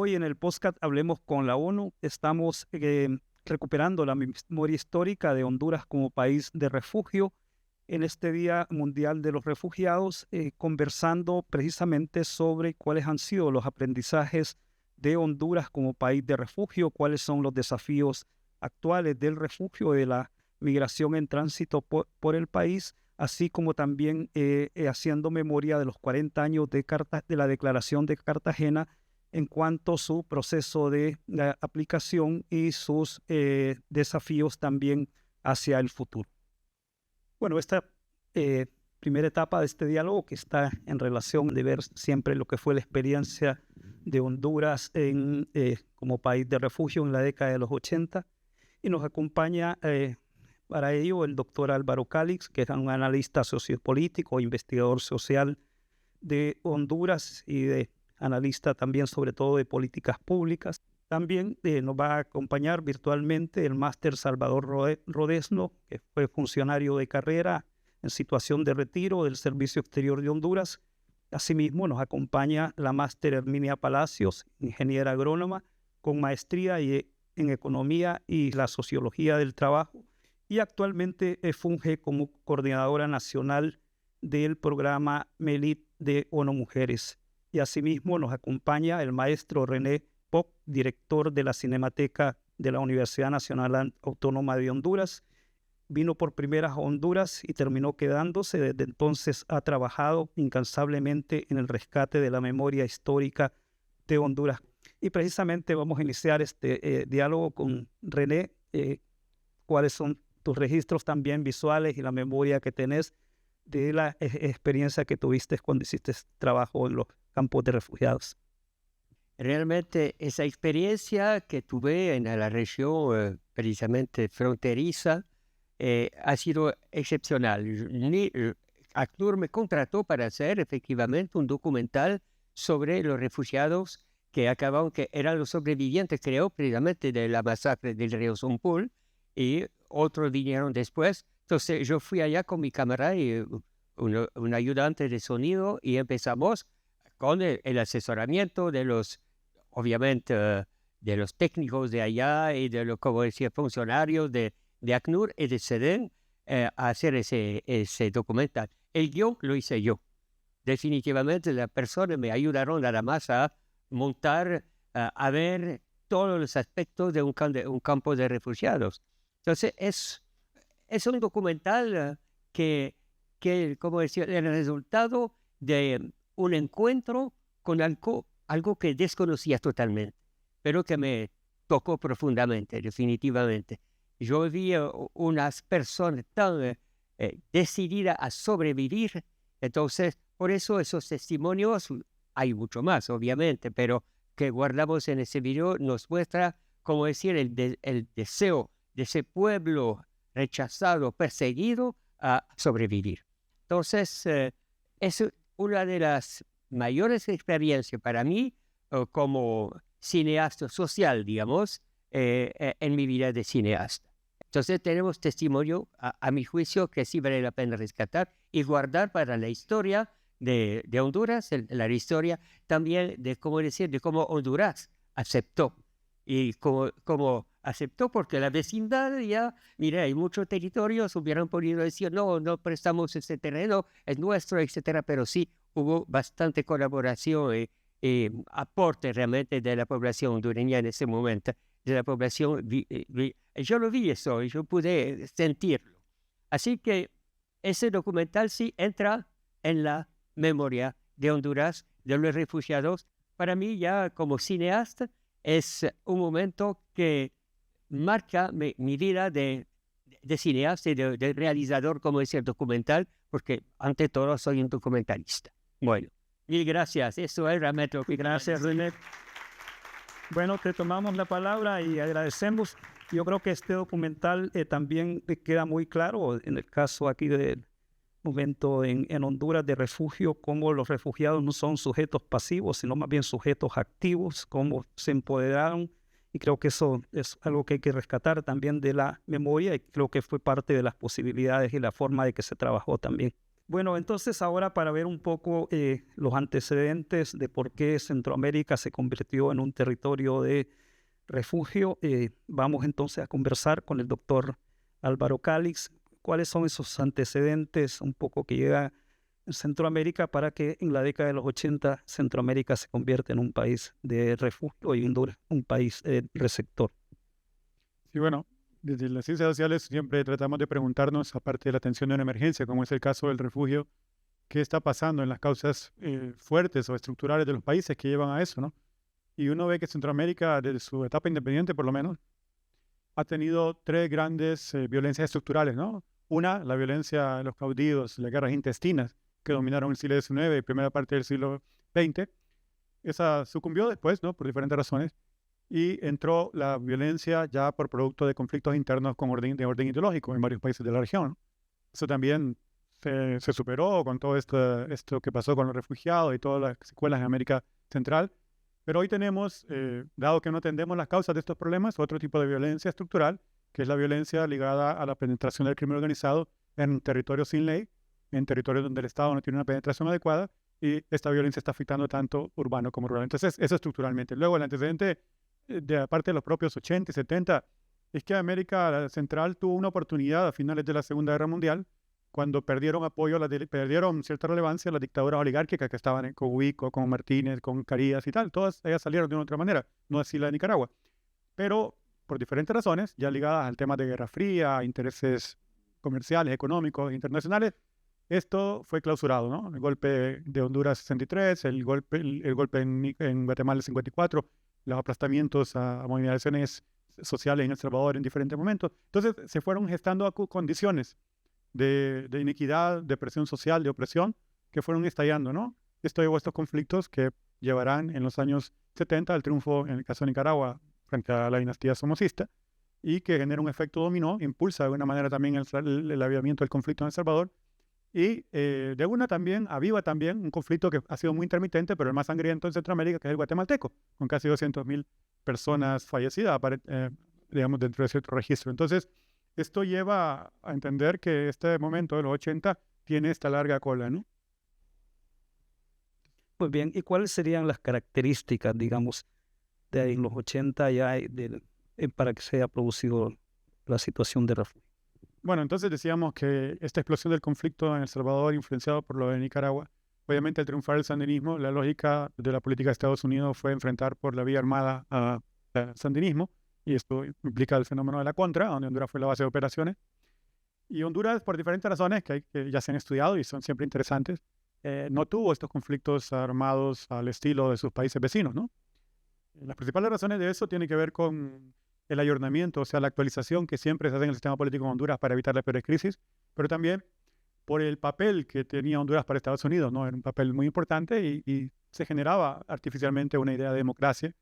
hoy en el podcast Hablemos con la ONU. Estamos recuperando la memoria histórica de Honduras como país de refugio en este Día Mundial de los Refugiados, conversando precisamente sobre cuáles han sido los aprendizajes de Honduras como país de refugio, cuáles son los desafíos actuales del refugio, de la migración en tránsito por el país, así como también haciendo memoria de los 40 años de la Declaración de Cartagena en cuanto a su proceso de aplicación y sus desafíos también hacia el futuro. Bueno, esta primera etapa de este diálogo, que está en relación de ver siempre lo que fue la experiencia de Honduras como país de refugio en la década de los 80, y nos acompaña para ello el doctor Álvaro Calix, que es un analista sociopolítico, investigador social de Honduras y analista también sobre todo de políticas públicas. También nos va a acompañar virtualmente el máster Salvador Rodesno, que fue funcionario de carrera en situación de retiro del Servicio Exterior de Honduras. Asimismo nos acompaña la máster Herminia Palacios, ingeniera agrónoma, con maestría en Economía y la Sociología del Trabajo, y actualmente funge como coordinadora nacional del programa MELIT de ONU Mujeres. Y asimismo nos acompaña el maestro René Poc, director de la Cinemateca de la Universidad Nacional Autónoma de Honduras. Vino por primera a Honduras y terminó quedándose. Desde entonces ha trabajado incansablemente en el rescate de la memoria histórica de Honduras. Y precisamente vamos a iniciar este diálogo con René. ¿Cuáles son tus registros también visuales y la memoria que tenés de la experiencia que tuviste cuando hiciste trabajo en los campos de refugiados? Realmente esa experiencia que tuve en la región precisamente fronteriza ha sido excepcional. ACNUR me contrató para hacer efectivamente un documental sobre los refugiados que eran los sobrevivientes, creo, precisamente de la masacre del río Zompul, y otros vinieron después. Entonces yo fui allá con mi cámara y un ayudante de sonido, y empezamos con el asesoramiento de los, obviamente, de los técnicos de allá y de los, como decía, funcionarios de ACNUR y de SEDEN a hacer ese documental. El guión lo hice yo. Definitivamente las personas me ayudaron nada más a montar, a ver todos los aspectos de un campo de refugiados. Entonces es un documental que, como decía, el resultado de un encuentro con algo que desconocía totalmente, pero que me tocó profundamente, definitivamente. Yo vi unas personas tan decididas a sobrevivir. Entonces, por eso esos testimonios, hay mucho más, obviamente, pero que guardamos en ese video nos muestra, como decir, el deseo de ese pueblo rechazado, perseguido, a sobrevivir. Entonces, es una de las mayores experiencias para mí como cineasta social, digamos, en mi vida de cineasta. Entonces tenemos testimonio, a mi juicio, que sí vale la pena rescatar y guardar para la historia de Honduras, la historia también de cómo Honduras aceptó. Y como aceptó, porque la vecindad ya, mire, hay muchos territorios, hubieran podido decir, no prestamos ese terreno, es nuestro, etcétera, pero sí hubo bastante colaboración y aporte realmente de la población hondureña en ese momento, de la población. Yo lo vi eso, y yo pude sentirlo. Así que ese documental sí entra en la memoria de Honduras, de los refugiados. Para mí, ya como cineasta, es un momento que marca mi vida de cineasta y de realizador, como decía el documental, porque ante todo soy un documentalista. Bueno, mil gracias. Eso es realmente lo que... Gracias, René. Bueno, te tomamos la palabra y agradecemos. Yo creo que este documental también queda muy claro en el caso aquí del momento en Honduras de refugio, cómo los refugiados no son sujetos pasivos, sino más bien sujetos activos, cómo se empoderaron. Y creo que eso es algo que hay que rescatar también de la memoria, y creo que fue parte de las posibilidades y la forma de que se trabajó también. Bueno, entonces ahora para ver un poco los antecedentes de por qué Centroamérica se convirtió en un territorio de refugio, vamos entonces a conversar con el doctor Álvaro Calix. ¿Cuáles son esos antecedentes un poco que llega en Centroamérica para que en la década de los 80 Centroamérica se convierta en un país de refugio y Honduras un país receptor? Sí, bueno, desde las ciencias sociales siempre tratamos de preguntarnos, aparte de la atención de una emergencia, como es el caso del refugio, qué está pasando en las causas fuertes o estructurales de los países que llevan a eso, ¿no? Y uno ve que Centroamérica, desde su etapa independiente por lo menos, ha tenido tres grandes violencias estructurales, ¿no? Una, la violencia de los caudillos, las guerras intestinas que dominaron el siglo XIX y primera parte del siglo XX. Esa sucumbió después, ¿no? Por diferentes razones. Y entró la violencia ya por producto de conflictos internos de orden ideológico en varios países de la región, ¿no? Eso también se superó con todo esto que pasó con los refugiados y todas las secuelas en América Central. Pero hoy tenemos, dado que no atendemos las causas de estos problemas, otro tipo de violencia estructural, que es la violencia ligada a la penetración del crimen organizado en territorios sin ley, en territorios donde el Estado no tiene una penetración adecuada, y esta violencia está afectando tanto urbano como rural. Entonces, eso estructuralmente. Luego, el antecedente, de aparte de los propios 80 y 70, es que América Central tuvo una oportunidad a finales de la Segunda Guerra Mundial, cuando perdieron apoyo, perdieron cierta relevancia las dictaduras oligárquicas que estaban con Ubico, con Martínez, con Carías y tal. Todas ellas salieron de una otra manera, no así la de Nicaragua. Pero por diferentes razones, ya ligadas al tema de Guerra Fría, intereses comerciales, económicos, internacionales, esto fue clausurado, ¿no? El golpe de Honduras 63, el golpe en Guatemala el 54, los aplastamientos a movilizaciones sociales en El Salvador en diferentes momentos. Entonces se fueron gestando condiciones de inequidad, de presión social, de opresión, que fueron estallando, ¿no? Esto llevó a estos conflictos que llevarán en los años 70 al triunfo, en el caso de Nicaragua, frente a la dinastía somocista, y que genera un efecto dominó, impulsa de alguna manera también el avivamiento del conflicto en El Salvador, y de alguna también aviva también un conflicto que ha sido muy intermitente, pero el más sangriento en Centroamérica, que es el guatemalteco, con casi 200.000 personas fallecidas, digamos, dentro de cierto registro. Entonces, esto lleva a entender que este momento de los 80 tiene esta larga cola, ¿no? Pues bien, ¿y cuáles serían las características, digamos, de ahí los 80 ya para que se haya producido la situación de refugio? Bueno, entonces decíamos que esta explosión del conflicto en El Salvador, influenciado por lo de Nicaragua, obviamente al triunfar el sandinismo, la lógica de la política de Estados Unidos fue enfrentar por la vía armada al sandinismo, y esto implica el fenómeno de la contra, donde Honduras fue la base de operaciones. Y Honduras, por diferentes razones que ya se han estudiado y son siempre interesantes, no tuvo estos conflictos armados al estilo de sus países vecinos, ¿no? Las principales razones de eso tienen que ver con el ayornamiento, o sea, la actualización que siempre se hace en el sistema político de Honduras para evitar las peores crisis, pero también por el papel que tenía Honduras para Estados Unidos, ¿no? Era un papel muy importante y se generaba artificialmente una idea de democracia,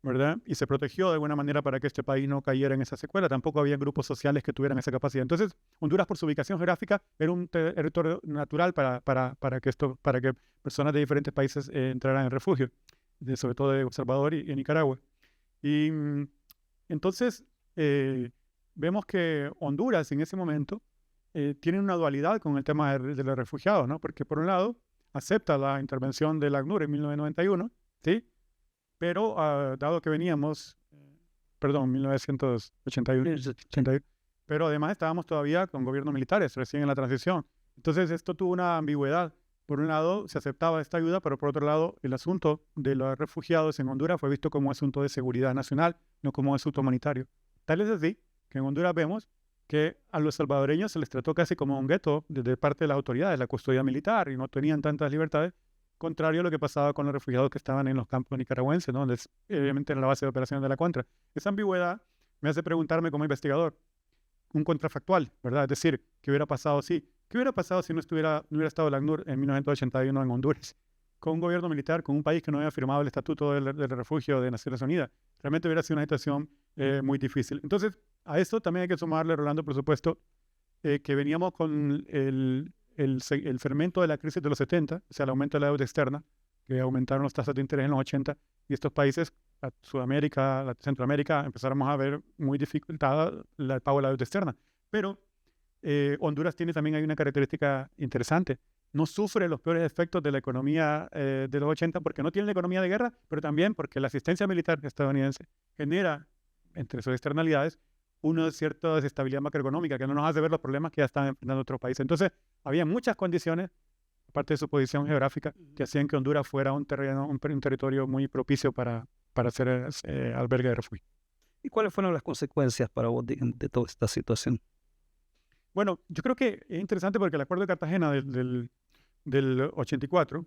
¿verdad? Y se protegió de alguna manera para que este país no cayera en esa secuela. Tampoco había grupos sociales que tuvieran esa capacidad. Entonces, Honduras, por su ubicación geográfica, era un territorio natural para que personas de diferentes países entraran en refugio, sobre todo de El Salvador y Nicaragua. Y entonces, vemos que Honduras en ese momento tiene una dualidad con el tema de los refugiados, ¿no? Porque por un lado, acepta la intervención del ACNUR en 1991, ¿sí? Pero dado que veníamos, 1981, 81, pero además estábamos todavía con gobiernos militares, recién en la transición. Entonces esto tuvo una ambigüedad. Por un lado se aceptaba esta ayuda, pero por otro lado el asunto de los refugiados en Honduras fue visto como asunto de seguridad nacional, no como asunto humanitario. Tal es así que en Honduras vemos que a los salvadoreños se les trató casi como un gueto desde parte de las autoridades, la custodia militar, y no tenían tantas libertades, contrario a lo que pasaba con los refugiados que estaban en los campos nicaragüenses, ¿no? Donde obviamente era la base de operaciones de la contra. Esa ambigüedad me hace preguntarme como investigador, un contrafactual, ¿verdad? Es decir, ¿qué hubiera pasado si? ¿Qué hubiera pasado si no hubiera estado el ACNUR en 1981 en Honduras? Con un gobierno militar, con un país que no había firmado el Estatuto del Refugio de Naciones Unidas. Realmente hubiera sido una situación muy difícil. Entonces, a esto también hay que sumarle, Rolando, por supuesto, que veníamos con el fermento de la crisis de los 70, o sea, el aumento de la deuda externa, que aumentaron las tasas de interés en los 80, y estos países, Sudamérica, Centroamérica, empezáramos a ver muy dificultada el pago de la deuda externa. Pero Honduras tiene también hay una característica interesante. No sufre los peores efectos de la economía de los 80 porque no tiene la economía de guerra, pero también porque la asistencia militar estadounidense genera, entre sus externalidades, una cierta desestabilidad macroeconómica que no nos hace ver los problemas que ya están enfrentando otros países. Entonces, había muchas condiciones, aparte de su posición geográfica, que hacían que Honduras fuera un territorio muy propicio para ser albergue de refugio. ¿Y cuáles fueron las consecuencias para vos de toda esta situación? Bueno, yo creo que es interesante porque el Acuerdo de Cartagena del 84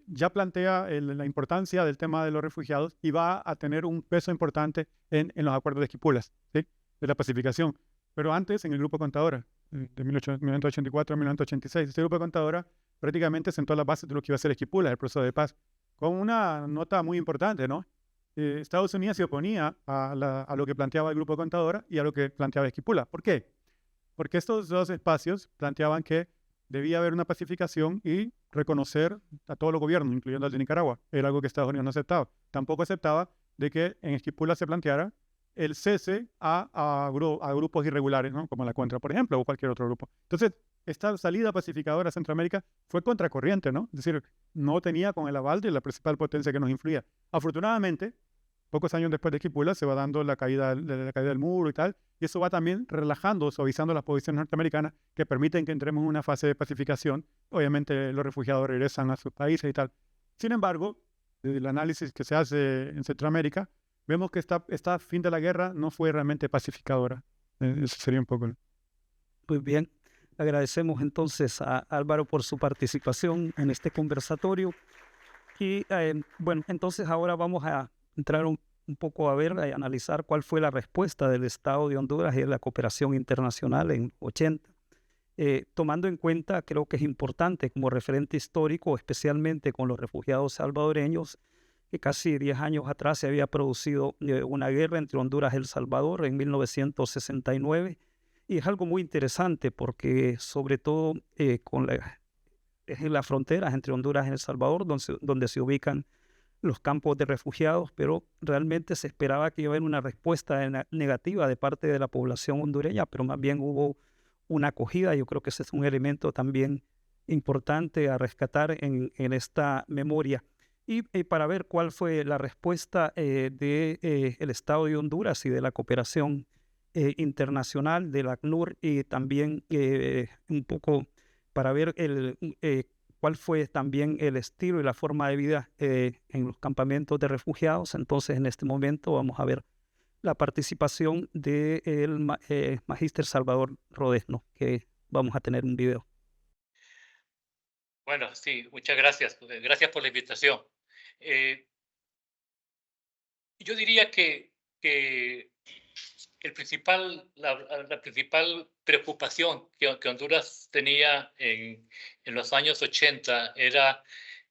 ya plantea la importancia del tema de los refugiados y va a tener un peso importante en los acuerdos de Esquipulas, ¿sí? De la pacificación. Pero antes, en el Grupo Contadora, de 1984 a 1986, este Grupo Contadora prácticamente sentó las bases de lo que iba a ser Esquipulas, el proceso de paz, con una nota muy importante, ¿no? Estados Unidos se oponía a lo que planteaba el Grupo Contadora y a lo que planteaba Esquipulas. ¿Por qué? Porque estos dos espacios planteaban que debía haber una pacificación y reconocer a todos los gobiernos, incluyendo el de Nicaragua. Era algo que Estados Unidos no aceptaba. Tampoco aceptaba de que en Esquipulas se planteara el cese a grupos irregulares, ¿no? Como la Contra, por ejemplo, o cualquier otro grupo. Entonces, esta salida pacificadora a Centroamérica fue contracorriente, ¿no? Es decir, no tenía con el aval de la principal potencia que nos influía. Afortunadamente, pocos años después de Esquipulas se va dando la caída del muro y tal, y eso va también relajando, suavizando las posiciones norteamericanas que permiten que entremos en una fase de pacificación. Obviamente los refugiados regresan a sus países y tal. Sin embargo, desde el análisis que se hace en Centroamérica, vemos que esta fin de la guerra no fue realmente pacificadora. Eso sería un poco. Muy bien. Agradecemos entonces a Álvaro por su participación en este conversatorio. Y bueno, entonces ahora vamos a entrar un poco a ver, a analizar cuál fue la respuesta del Estado de Honduras y la cooperación internacional en 80. Tomando en cuenta, creo que es importante como referente histórico, especialmente con los refugiados salvadoreños, que casi 10 años atrás se había producido una guerra entre Honduras y El Salvador en 1969. Y es algo muy interesante porque sobre todo es en las fronteras entre Honduras y El Salvador donde se ubican los campos de refugiados, pero realmente se esperaba que iba a haber una respuesta negativa de parte de la población hondureña, pero más bien hubo una acogida. Yo creo que ese es un elemento también importante a rescatar en esta memoria. Y para ver cuál fue la respuesta del Estado de Honduras y de la cooperación internacional, de la ACNUR, y también un poco para ver cuál fue también el estilo y la forma de vida en los campamentos de refugiados. Entonces, en este momento vamos a ver la participación del magíster Salvador Rodesno, que vamos a tener un video. Bueno, sí, muchas gracias. Gracias por la invitación. Yo diría que la principal preocupación que Honduras tenía en los años 80 era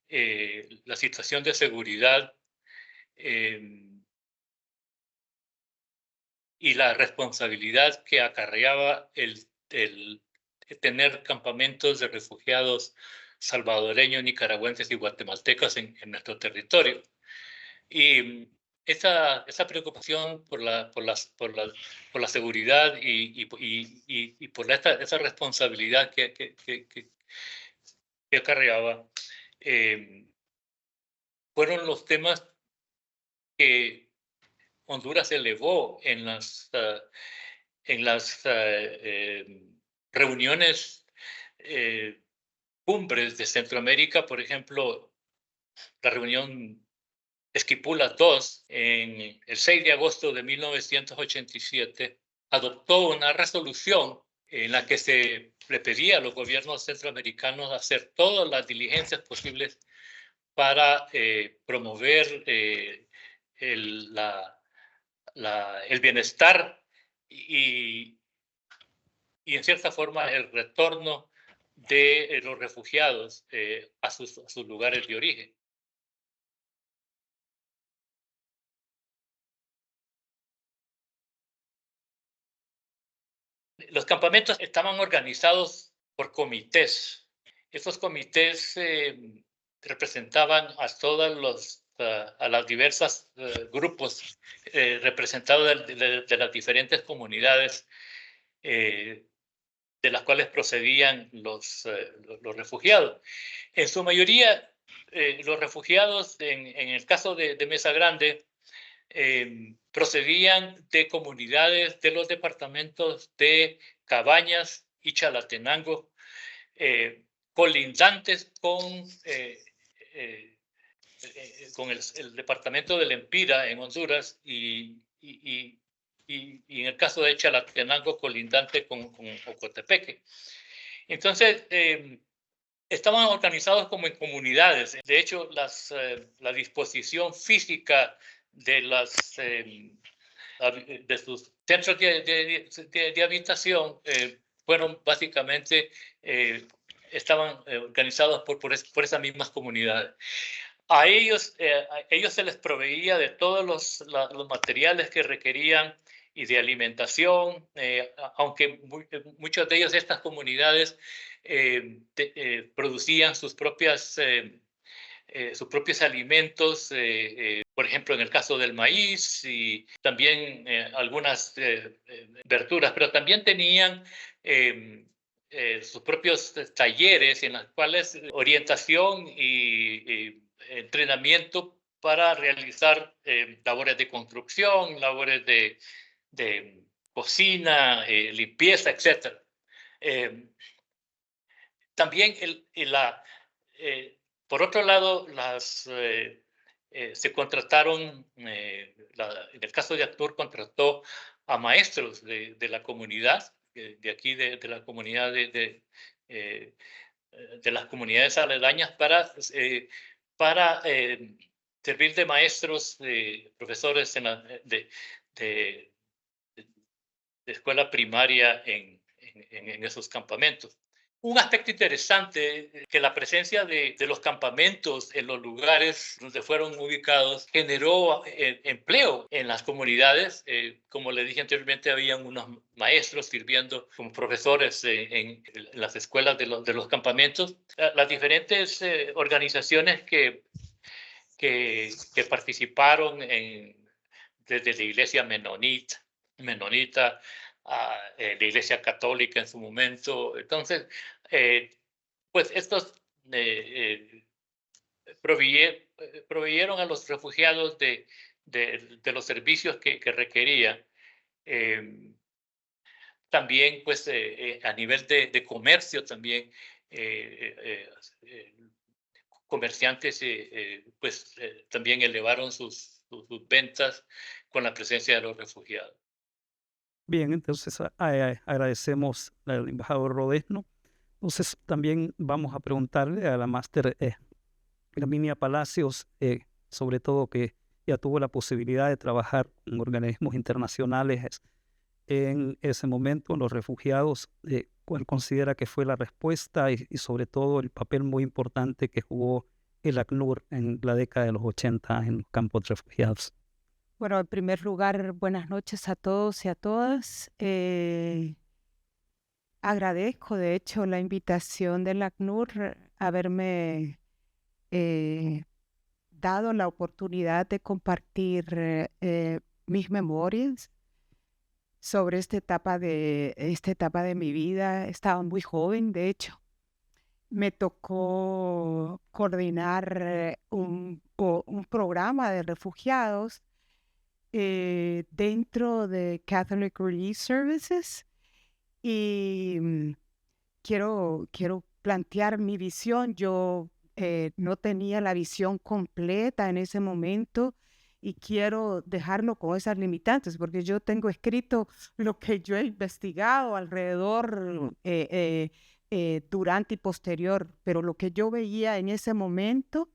la situación de seguridad y la responsabilidad que acarreaba el tener campamentos de refugiados salvadoreños, nicaragüenses y guatemaltecos en nuestro territorio. Y esa preocupación por la seguridad y por esa responsabilidad que acarreaba fueron los temas que Honduras elevó en las reuniones cumbres de Centroamérica. Por ejemplo, la reunión Esquipulas II, en el 6 de agosto de 1987, adoptó una resolución en la que se le pedía a los gobiernos centroamericanos hacer todas las diligencias posibles para promover el bienestar y en cierta forma el retorno de los refugiados a sus lugares de origen. Los campamentos estaban organizados por comités. Estos comités representaban a todos a las diversas grupos representados de las diferentes comunidades de las cuales procedían los refugiados. En su mayoría, los refugiados, en el caso de Mesa Grande, procedían de comunidades de los departamentos de Cabañas y Chalatenango, colindantes con el departamento del Empira en Honduras y en el caso de Chalatenango, colindante con Ocotepeque. Entonces, estaban organizados como en comunidades. De hecho, la disposición física de sus centros de habitación fueron básicamente, estaban organizados por esas mismas comunidades. A ellos se les proveía de todos los materiales que requerían y de alimentación, aunque muchos de ellos, estas comunidades, producían sus propios alimentos, por ejemplo, en el caso del maíz y también algunas verduras, pero también tenían sus propios talleres en los cuales orientación y entrenamiento para realizar labores de construcción, labores de cocina, limpieza, etc. También por otro lado, se contrataron, en el caso de ACNUR, contrató a maestros de la comunidad, de aquí, de la comunidad de las comunidades aledañas para servir de maestros, profesores de escuela primaria en esos campamentos. Un aspecto interesante es que la presencia de los campamentos en los lugares donde fueron ubicados generó empleo en las comunidades. Como le dije anteriormente, habían unos maestros sirviendo como profesores en las escuelas de los campamentos. Las diferentes organizaciones que participaron desde la iglesia menonita a la iglesia católica en su momento. Entonces, pues estos proveyeron a los refugiados de los servicios que requerían. También, pues, a nivel de comercio, también comerciantes pues también elevaron sus ventas con la presencia de los refugiados. Bien, entonces agradecemos al embajador Rodesno. Entonces también vamos a preguntarle a la máster Herminia Palacios, sobre todo que ya tuvo la posibilidad de trabajar en organismos internacionales en ese momento, los refugiados, ¿cuál considera que fue la respuesta y sobre todo el papel muy importante que jugó el ACNUR en la década de los 80 en los campos de refugiados? Bueno, en primer lugar, buenas noches a todos y a todas. Agradezco, de hecho, la invitación del ACNUR, haberme dado la oportunidad de compartir mis memorias sobre esta etapa de mi vida. Estaba muy joven, de hecho. Me tocó coordinar un programa de refugiados dentro de Catholic Relief Services, y quiero plantear mi visión. Yo no tenía la visión completa en ese momento y quiero dejarlo con esas limitantes, porque yo tengo escrito lo que yo he investigado alrededor, durante y posterior, pero lo que yo veía en ese momento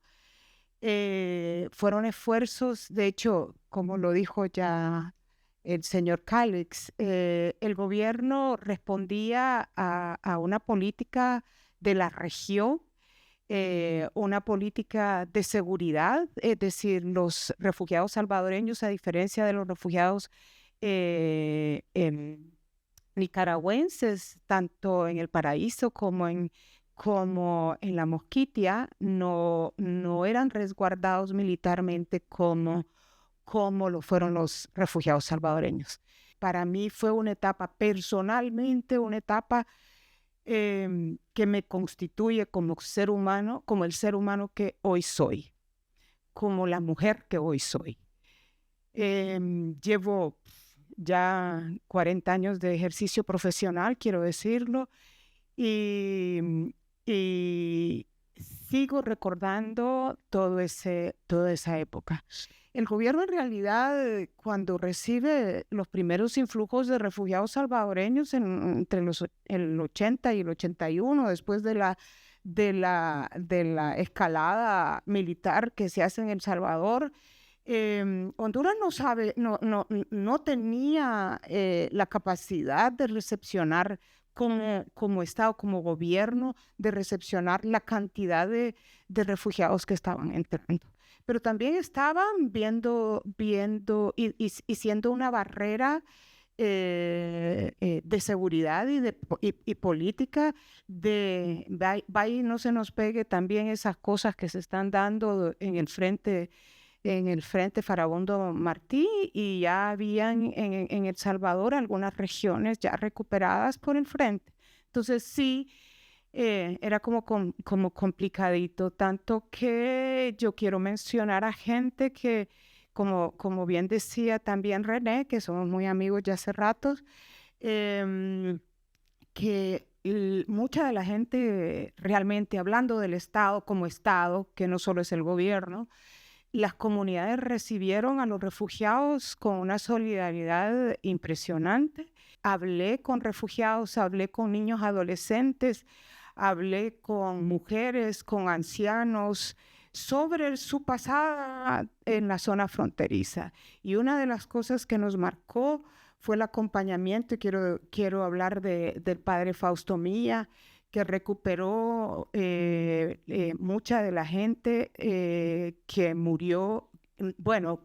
fueron esfuerzos. De hecho, como lo dijo ya el señor Calix, el gobierno respondía a una política de la región, una política de seguridad. Es decir, los refugiados salvadoreños, a diferencia de los refugiados nicaragüenses, tanto en El Paraíso como en La Mosquitia, no eran resguardados militarmente como lo fueron los refugiados salvadoreños. para mí fue una etapa personalmente, una etapa que me constituye como ser humano, como el ser humano que hoy soy, como la mujer que hoy soy. Llevo ya 40 años de ejercicio profesional, quiero decirlo, y sigo recordando toda esa época. El gobierno en realidad, cuando recibe los primeros influjos de refugiados salvadoreños entre el 80 y el 81, después de la escalada militar que se hace en El Salvador, Honduras no tenía la capacidad de recepcionar como Estado, como gobierno, de recepcionar la cantidad de refugiados que estaban entrando. Pero también estaban viendo y siendo una barrera de seguridad y política, va y no se nos pegue también esas cosas que se están dando en el frente Farabundo Martí, y ya habían en El Salvador algunas regiones ya recuperadas por el frente. Entonces sí, era como complicadito, tanto que yo quiero mencionar a gente que, como bien decía también René, que somos muy amigos ya hace ratos, que mucha de la gente realmente, hablando del Estado como Estado, que no solo es el gobierno, las comunidades recibieron a los refugiados con una solidaridad impresionante. Hablé con refugiados, hablé con niños adolescentes, hablé con mujeres, con ancianos, sobre su pasada en la zona fronteriza. Y una de las cosas que nos marcó fue el acompañamiento, y quiero hablar del padre Fausto Milla, que recuperó mucha de la gente que murió,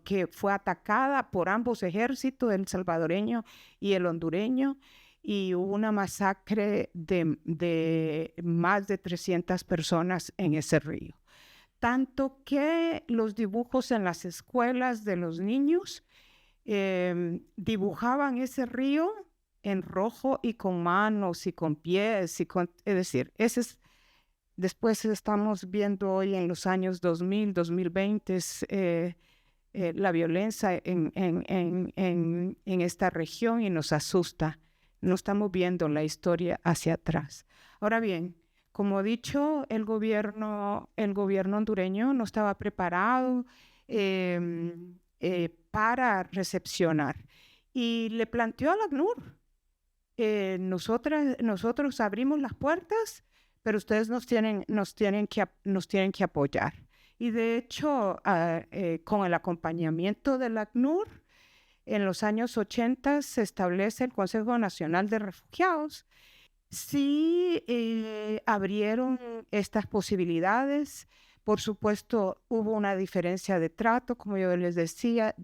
que fue atacada por ambos ejércitos, el salvadoreño y el hondureño, y hubo una masacre de más de 300 personas en ese río. Tanto que los dibujos en las escuelas de los niños dibujaban ese río en rojo y con manos y con pies, es decir, después estamos viendo hoy en los años 2000, 2020, la violencia en esta región, y nos asusta. No estamos viendo la historia hacia atrás. Ahora bien, como he dicho, el gobierno hondureño no estaba preparado para recepcionar, y le planteó a la ACNUR: nosotros abrimos las puertas, pero ustedes nos tienen que apoyar. Y de hecho, con el acompañamiento del ACNUR, en los años 80 se establece el Consejo Nacional de Refugiados. Sí, abrieron estas posibilidades. Por supuesto, hubo una diferencia de trato, como yo les decía,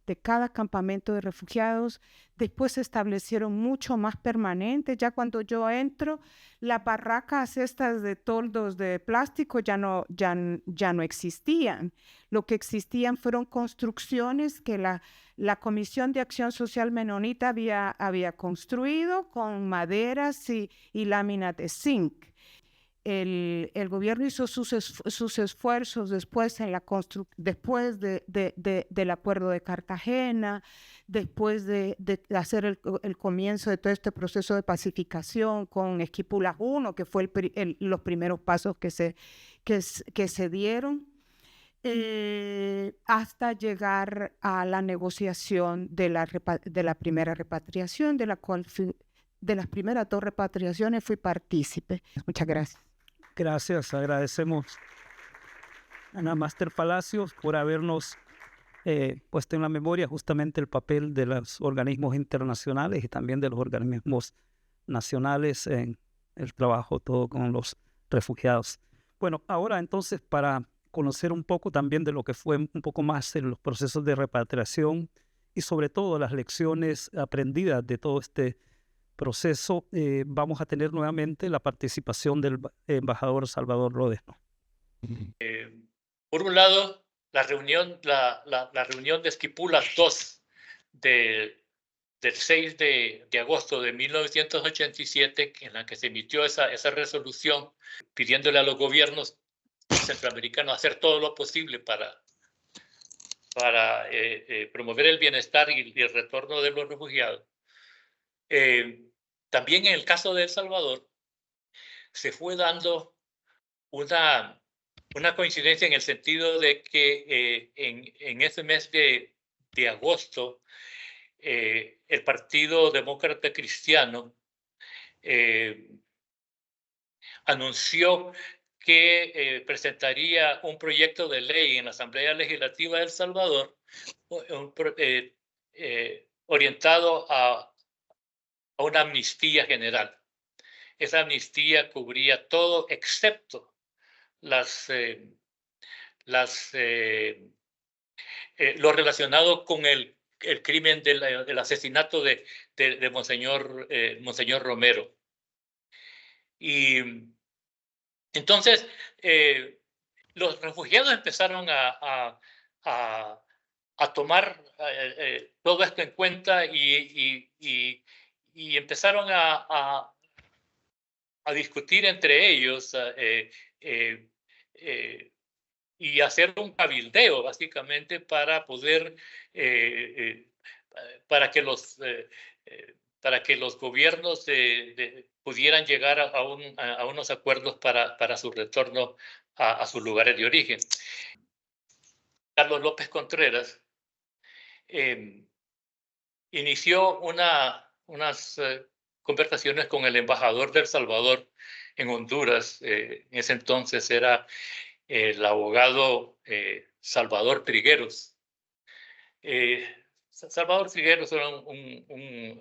de cada campamento de refugiados. Después se establecieron mucho más permanentes. Ya cuando yo entro, las barracas estas de toldos de plástico ya no existían. Lo que existían fueron construcciones que la Comisión de Acción Social Menonita había construido con maderas y láminas de zinc. El gobierno hizo sus esfuerzos después después del Acuerdo de Cartagena, después de hacer el comienzo de todo este proceso de pacificación con Esquipulas I, que fue los primeros pasos que se dieron, hasta llegar a la negociación de la primera repatriación, de la cual de las primeras 2 repatriaciones fui partícipe. Muchas gracias. Gracias, agradecemos a Ana Master Palacios por habernos puesto en la memoria justamente el papel de los organismos internacionales y también de los organismos nacionales en el trabajo todo con los refugiados. Bueno, ahora entonces, para conocer un poco también de lo que fue un poco más en los procesos de repatriación y sobre todo las lecciones aprendidas de todo este proceso, vamos a tener nuevamente la participación del embajador Salvador Rodesno. Por un lado, la reunión de Esquipulas II del 6 de agosto de 1987, en la que se emitió esa resolución pidiéndole a los gobiernos centroamericanos hacer todo lo posible para promover el bienestar y el retorno de los refugiados. También en el caso de El Salvador se fue dando una coincidencia en el sentido de que en ese mes de agosto el Partido Demócrata Cristiano anunció que presentaría un proyecto de ley en la Asamblea Legislativa de El Salvador orientado a una amnistía general. Esa amnistía cubría todo excepto lo relacionado con el crimen del asesinato de Monseñor Romero. Y entonces los refugiados empezaron a tomar todo esto en cuenta y empezaron a discutir entre ellos y hacer un cabildeo, básicamente, para poder, para que los gobiernos pudieran llegar a unos acuerdos para su retorno a sus lugares de origen. Carlos López Contreras inició unas conversaciones con el embajador de El Salvador en Honduras. En ese entonces era el abogado Salvador Trigueros. Salvador Trigueros era un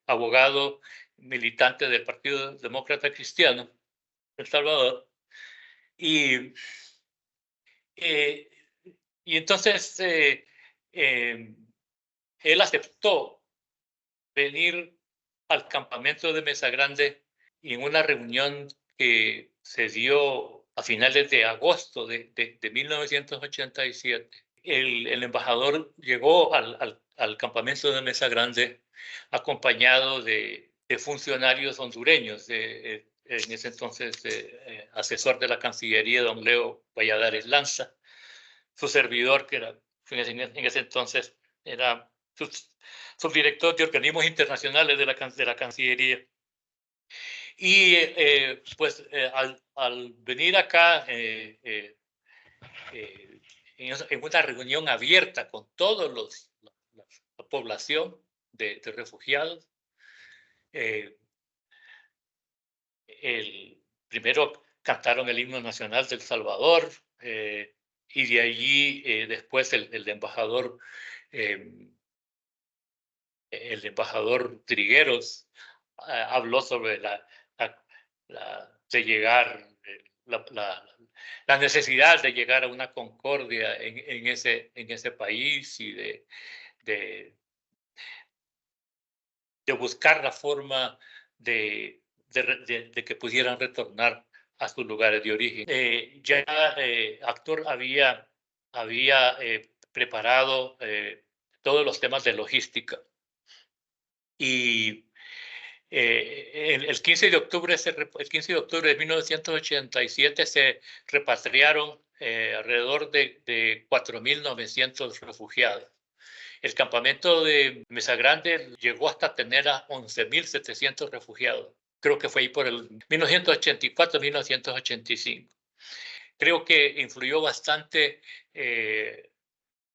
abogado militante del Partido Demócrata Cristiano de El Salvador. Y entonces él aceptó venir al campamento de Mesa Grande y en una reunión que se dio a finales de agosto de 1987, el embajador llegó al campamento de Mesa Grande acompañado de funcionarios hondureños, en ese entonces asesor de la Cancillería, don Leo Valladares Lanza, su servidor, que era en ese entonces era subdirector de organismos internacionales de la Cancillería. Y pues al venir acá en una reunión abierta con toda la población de refugiados, primero cantaron el himno nacional de El Salvador y de allí después el embajador Trigueros habló sobre la necesidad de llegar a una concordia en ese país y de buscar la forma de que pudieran retornar a sus lugares de origen. Ya Actur había preparado todos los temas de logística. Y el 15 de octubre de 1987 se repatriaron alrededor de 4.900 refugiados. El campamento de Mesa Grande llegó hasta tener a 11.700 refugiados. Creo que fue ahí por el 1984-1985. Creo que influyó bastante el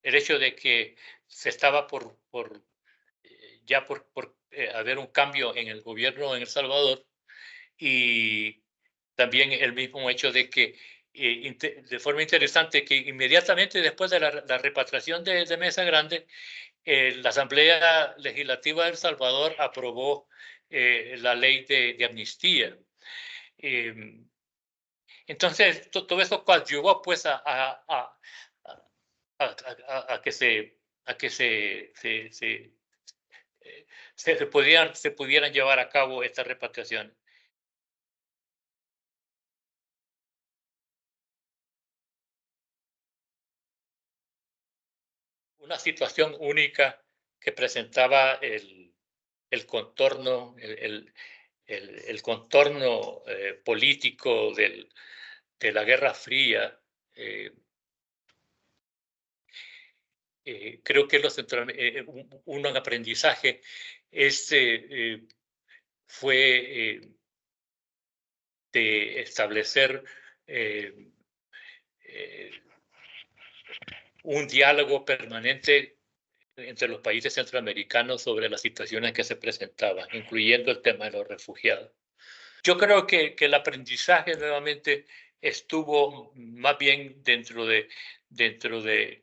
hecho de que se estaba por haber un cambio en el gobierno en El Salvador, y también el mismo hecho de que de forma interesante que inmediatamente después de la repatriación de Mesa Grande, la Asamblea Legislativa de El Salvador aprobó la ley de amnistía. Entonces todo eso coadyuvó pues a que se pudieran llevar a cabo estas repatriaciones. Una situación única que presentaba el el contorno, el contorno político de la Guerra Fría. Creo que un aprendizaje fue de establecer un diálogo permanente entre los países centroamericanos sobre las situaciones que se presentaban, incluyendo el tema de los refugiados. Yo creo que el aprendizaje nuevamente estuvo más bien dentro de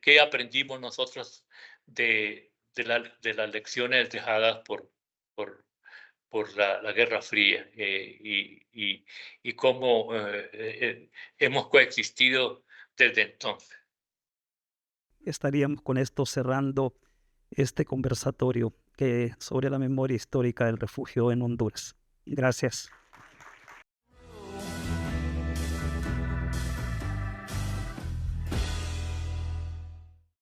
qué aprendimos nosotros de las lecciones dejadas por la Guerra Fría y cómo hemos coexistido desde entonces. Estaríamos con esto cerrando este conversatorio sobre la memoria histórica del refugio en Honduras. Gracias.